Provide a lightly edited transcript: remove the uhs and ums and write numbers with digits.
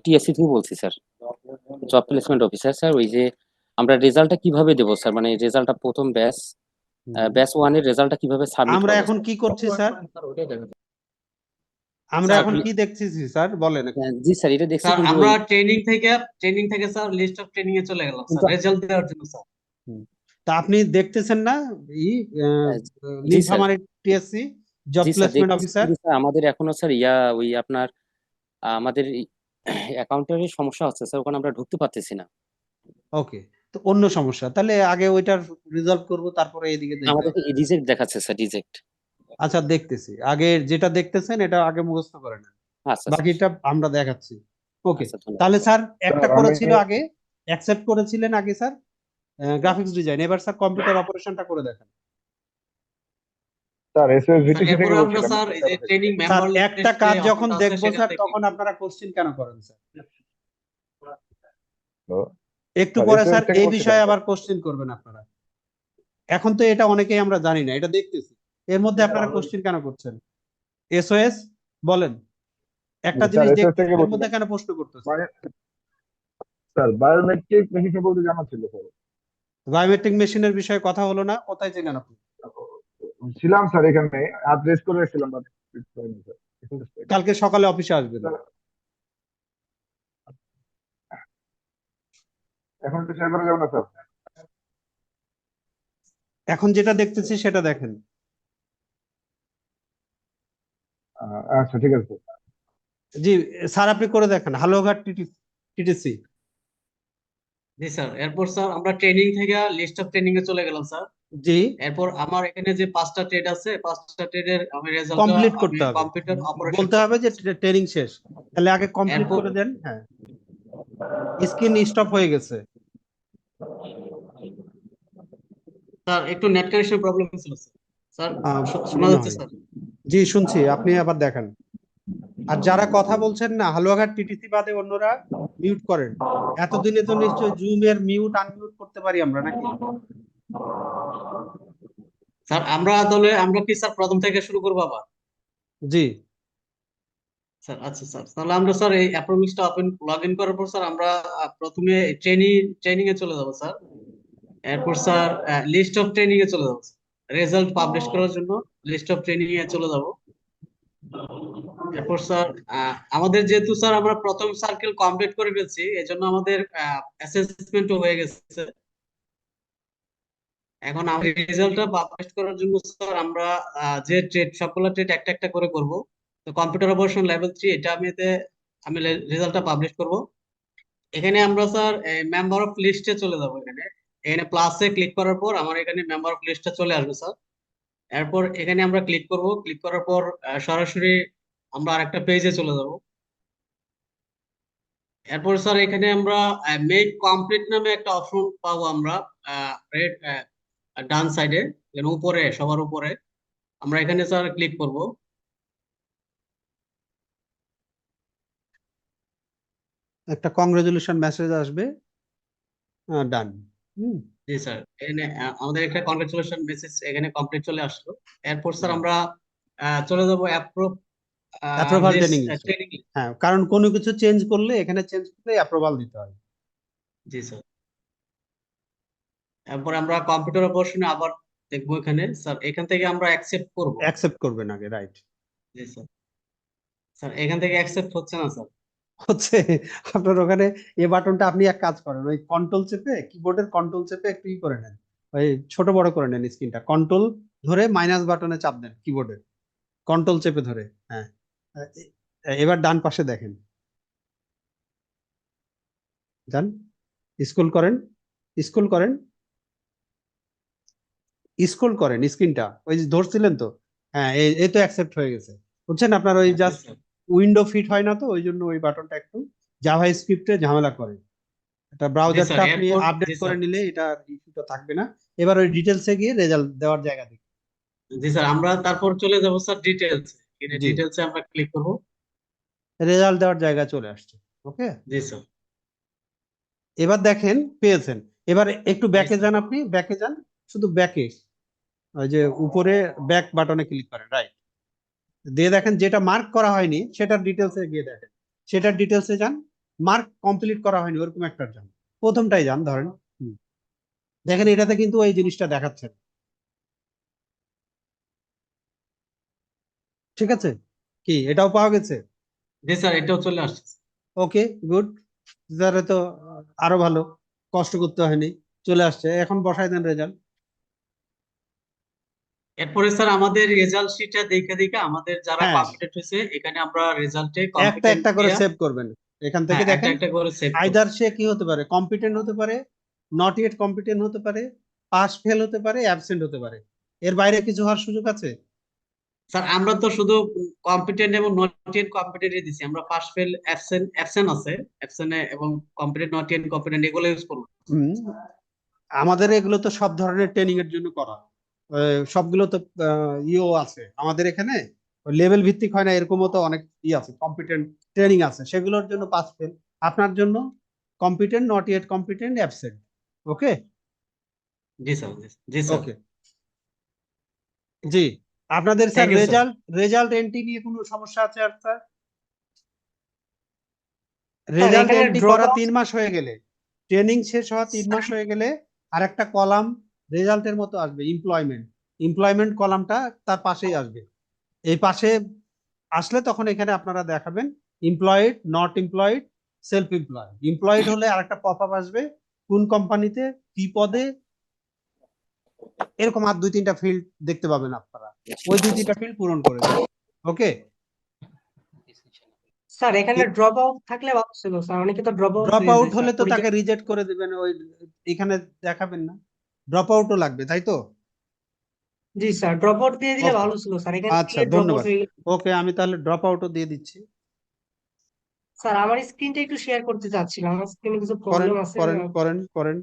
TSC থেকে বলছি sir, job placement officer sir. ওই যে আমরা রেজাল্টটা কিভাবে দেবো স্যার, মানে রেজাল্টটা প্রথম ব্যাচ ওয়ানের রেজাল্টটা কিভাবে সাবমিট আমরা করবো এখন স্যার? কি করছি স্যার? আমরা স্যার এখন কি দেখতেছি স্যার, বলেন একটু। জি স্যার, এটা দেখছি স্যার কিন্তু আমরা ওই ট্রেনিং থেকে স্যার লিস্ট অফ ট্রেনিং এ চলে গেলাম স্যার কিন্তু রেজাল্ট দেওয়ার জন্য স্যার। হুম। তা আপনি দেখতেছেন না ই আহ, জি স্যার, নীলফামারী টিএসসি জব জি স্যার প্লেসমেন্ট দেখতেছি, অফিসার? কিন্তু স্যার আমাদের এখনো স্যার ওই আপনার আমাদের অ্যাকাউন্টের সমস্যা হচ্ছে স্যার, ওখানে আমরা ঢুকতে পারতেছি না। ওকে, তো অন্য সমস্যা, তাহলে আগে ওইটার রিজলভ করব, তারপরে এইদিকে যেতে আমাদেরকে হবে। রিজেক্ট দেখাচ্ছে স্যার, রিজেক্ট। আচ্ছা, দেখতেছি, আগে যেটা দেখতেছেন এটা আগে মুখস্থ করে নেন, আচ্ছা স্যার, বাকিটা আমরা দেখাচ্ছি। ওকে, আচ্ছা ধন্যবাদ তাহলে স্যার। স্যার একটা স্যার আমি করেছিল আগে, অ্যাকসেপ্ট করেছিলেন আগে স্যার গ্রাফিক্স ডিজাইন, এবার স্যার কম্পিউটার অপারেশনটা করে দেখেন। স্যার এসএস স্যার ভিটিসি থেকে এরপরে আমরা বলছিলাম স্যার এই যে ট্রেনিং স্যার মেম্বার একটা লিস্টে কাজ যখন অপশনটা আছে দেখবো সেখান স্যার, থেকে তখন আপনারা কোশ্চিন কেন করেন স্যার? তো একটু স্যার পরে এসএস স্যার থেকে এই বলছিলাম বিষয়ে স্যার। আবার কোশ্চিন করবেন আপনারা। এখন তো এটা অনেকেই আমরা জানি না, এটা দেখতেছি, এর মধ্যে আপনারা কোশ্চিন কেন করছেন? এসওএস বলেন, একটা স্যার জিনিস এসএস দেখতেছি থেকে এর মধ্যে বলছিলাম কেন প্রশ্ন করতেছে? মানে স্যার বায়োমেট্রিক মেশিন বলতে জানা ছিল স্যার। বায়োমেট্রিক মেশিনের বিষয়ে কথা হলো না, কোথায় ছিলেন আপনি? ছিলাম স্যার এখানে, অ্যাড্রেস করে এসেছিলাম বাট হয়নি স্যার। কালকে সকালে অফিসে আসবেন। এখন তো শেয়ার করা যাবে না স্যার। এখন যেটা দেখতেছি সেটা দেখেন। আচ্ছা ঠিক আছে স্যার। জি স্যার, আপনি করে দেখেন হালুয়াঘাট টিটিসি। জি স্যার। এরপর স্যার আমরা ট্রেনিং থেকে লিস্ট অফ ট্রেনিং এ চলে গেলাম স্যার। জি, এরপর আমার এখানে যে 5টা ট্রেড আছে 5টা ট্রেডের আমি রেজাল্টটা কমপ্লিট আমি করতে হবে, কম্পিউটার অপারেশন বলতে করব। হবে যে ট্রেনিং শেষ, তাহলে আগে কমপ্লিট এরপর করে দেন। হ্যাঁ, স্ক্রিন স্টপ হয়ে গেছে। স্যার একটু নেট কানেকশন প্রবলেম ছিল স্যার। স্যার শোনা মনে যাচ্ছে হয়, স্যার? জি শুনছি, আপনি আবার দেখান। আর যারা কথা বলছেন না হালুয়াঘাট টিটিসি বাদে অন্যরা মিউট করেন। এতদিনে তো নিশ্চয়ই জুম এর মিউট আনমিউট করতে পারি আমরা নাকি? স্যার আমরা কি স্যার প্রথম থেকে শুরু করবো আবার? জি, স্যার আচ্ছা স্যার, তাহলে আমরা স্যার এই অ্যাপ্রোমিক্সটা ওপেন লগ ইন করার পর স্যার আমরা প্রথমে ট্রেনিং এ চলে যাবো স্যার। এরপর স্যার লিস্ট অফ ট্রেনিং এ চলে যাবো, রেজাল্ট পাবলিশ করার জন্য লিস্ট অফ ট্রেনিং এ চলে যাব। এরপর স্যার আমাদের যেহেতু স্যার আমরা প্রথম সার্কেল কমপ্লিট করে ফেলছি, এজন্য আমাদের অ্যাসেসমেন্টও হয়ে গেছে। এখন আমাদের রেজাল্টটা পাবলিশ করার জন্য স্যার আমরা যে ট্রেড সবগুলো ট্রেড একটা একটা করে করব। তো কম্পিউটার অপারেশন লেভেল 3 এটা আমি রেজাল্টটা পাবলিশ করব। এখানে আমরা স্যার মেম্বার অফ লিস্টে চলে যাব। এখানে এখানে প্লাসে ক্লিক করার পর আমার এখানে মেম্বার অফ লিস্টটা চলে আসবে স্যার। এরপর এখানে আমরা ক্লিক করব, ক্লিক করার পর সরাসরি আমরা আরেকটা পেজে চলে যাব। এরপর স্যার এখানে আমরা মেক কমপ্লিট নামে একটা অপশন পাবো আমরা রেড ডান সাইডে, উপরে সবার উপরে আমরা এখানে স্যার ক্লিক করব। একটা কংগ্রেচুলেশন মেসেজ আসবে, ডান। হুম, জি স্যার, এখানে আমাদের একটা কনগ্রাচুলেশন মেসেজ এখানে কমপ্লিট চলে আসলো। এরপর স্যার আমরা চলে যাব approve approval list training. Training. হ্যাঁ, কারণ কোনো কিছু চেঞ্জ করলে এখানে চেঞ্জ করলে অ্যাপ্রুভাল দিতে হয়। জি স্যার। এরপর আমরা কম্পিউটার অপারেশনে আবার দেখবো এখানে স্যার, এখান থেকে আমরা অ্যাকসেপ্ট করব। অ্যাকসেপ্ট করবেন আগে, রাইট? জি স্যার। স্যার এখান থেকে অ্যাকসেপ্ট হচ্ছে না স্যার। হচ্ছে, আপনার ওখানে এ বাটনটা, আপনি এক কাজ করেন, ওই কন্ট্রোল চেপে, কিবোর্ডের কন্ট্রোল চেপে একটু ই করে নেন, ওই ছোট বড় করে নেন স্ক্রিনটা, কন্ট্রোল ধরে মাইনাস বাটনে চাপ দেন কিবোর্ডের, কন্ট্রোল চেপে ধরে। হ্যাঁ, এবার ডান পাশে দেখেন, যান, স্ক্রল করেন, স্ক্রল করেন, স্ক্রল করেন স্ক্রিনটা, ওই যে ধরছিলেন তো। হ্যাঁ, এই তো অ্যাকসেপ্ট হয়ে গেছে, বুঝছেন? আপনার ওই জি জাস্ট স্যার। উইন্ডো ফিট হয় না তো, ওই জন্য ওই বাটনটা একটু জাভা স্ক্রিপ্টে ঝামেলা করে। এটা জি ব্রাউজারটা স্যার। আপনি এরপর আপডেট জি করে স্যার। নিলে এটা ইস্যুটা থাকবে না। এবার ওই ডিটেলসে গিয়ে রেজাল্ট দেওয়ার জায়গা দেখি। জি স্যার, আমরা তারপর চলে যাব স্যার ডিটেলস। এখানে জি, ডিটেলসে আমরা ক্লিক করব। রেজাল্ট দেওয়ার জায়গা চলে আসছে। ওকে, জি স্যার। এবার দেখেন পেয়েছেন। এবার একটু জি ব্যাকে স্যার। যান, আপনি ব্যাকে যান, শুধু ব্যাকে, ওই যে উপরে ব্যাক বাটনে ক্লিক করেন, রাইট, দিয়ে দেখেন যেটা মার্ক করা হয়নি সেটার ডিটেলসে গিয়ে দেখেন, সেটার ডিটেলসে যান। মার্ক কমপ্লিট করা হয়নি ওরকম একটা যান, প্রথমটাই যান ধরেন। দেখেন এটাতে কিন্তু এই জিনিসটা দেখাচ্ছে না। ঠিক আছে, কি এটাও পাওয়া গেছে? জি স্যার, এটাও চলে আসছে। ওকে, গুড। তাহলে তো আরো ভালো, কষ্ট করতে হয়নি, চলে আসছে। এখন বসাই দেন রেজাল্ট। এরপরে স্যার আমাদের রেজাল্ট শিটটা দেখে দেখে আমাদের যারা হ্যাঁ, কম্পিটেন্ট হয়েছে এখানে আমরা রেজাল্টে একটা কম্পিটেন্ট একটা করে দিয়া, সেভ করবেন এখান থেকে। হ্যাঁ, একটা দেখেন একটা করে সেভ করব। আইদার সে কি হতে পারে, কম্পিটেন্ট হতে পারে, নট ইয়েট কম্পিটেন্ট হতে পারে, পাস ফেল হতে পারে, অ্যাবসেন্ট হতে পারে। এর বাইরে কিছু হওয়ার সুযোগ আছে? স্যার আমরা তো শুধু কম্পিটেন্ট এবং নট ইয়েট কম্পিটেন্টই দিছি, আমরা পাস ফেল অ্যাবসেন্ট অ্যাবসেন্ট আছে, অ্যাবসেন্ট এবং কম্পিটেন্ট নট ইয়েট কম্পিটেন্ট এগুলো ইউজ করব। হুম, আমাদের এগুলো তো সব ধরনের ট্রেনিং এর জন্য করা, সবগুলো তো ইও আছে আমাদের এখানে, লেভেল ভিত্তিক হয় না, এরকমও তো অনেক আছে, কম্পিটেন্ট ট্রেনিং আছে, সেগুলোর জন্য পাস ফেল। আপনার জন্য competent, not yet competent, absent. Okay, জি স্যার, জি স্যার। ওকে, জি। আপনাদের sir thank you sir. Result entry নিয়ে কোনো সমস্যা আছে আর স্যার? স্যার রেজাল্ট এখানে এন্ট্রি ড্রপ করা আউট 3 মাস হয়ে গেলে, ট্রেনিং শেষ হওয়া 3 মাস হয়ে গেলে আর একটা কলাম রেজাল্টের মতো আসবে, এমপ্লয়মেন্ট কলামটা তার পাশেই আসবে। এই পাশে আসলে তখন এখানে আপনারা দেখাবেন employed, not employed, self employed. Employed হলে আরেকটা পপ আপ আসবে, কোন কোম্পানিতে কি পদে, এরকম আর 2-3টা ফিল্ড দেখতে পাবেন আপনারা, ওই 2-3টা ফিল্ড পূরণ করে দেবেন। ওকে, স্যার এখানে ড্রপ আউট থাকলে ভালো ছিল স্যার, অনেকে তো ড্রপ আউট ড্রপ দিয়ে আউট দেয় হলে স্যার তো পরীক্ষা। তাকে রিজেক্ট করে দেবেন, ওই এখানে দেখাবেন না, ড্রপ আউটও লাগবে তাই তো? জি স্যার, ড্রপ আউট দিয়ে দিলে ওকে, ভালো ছিল স্যার, এখানে আচ্ছা, ড্রপ আউট ধন্যবাদ। হয়ে গেল। ওকে, আমি তাহলে ড্রপ আউটও দিয়ে দিচ্ছি। স্যার আমার স্ক্রিনটা একটু শেয়ার করতে চাচ্ছিলাম, আমার স্ক্রিনে কিছু করেন প্রবলেম আছে। করেন করেন করেন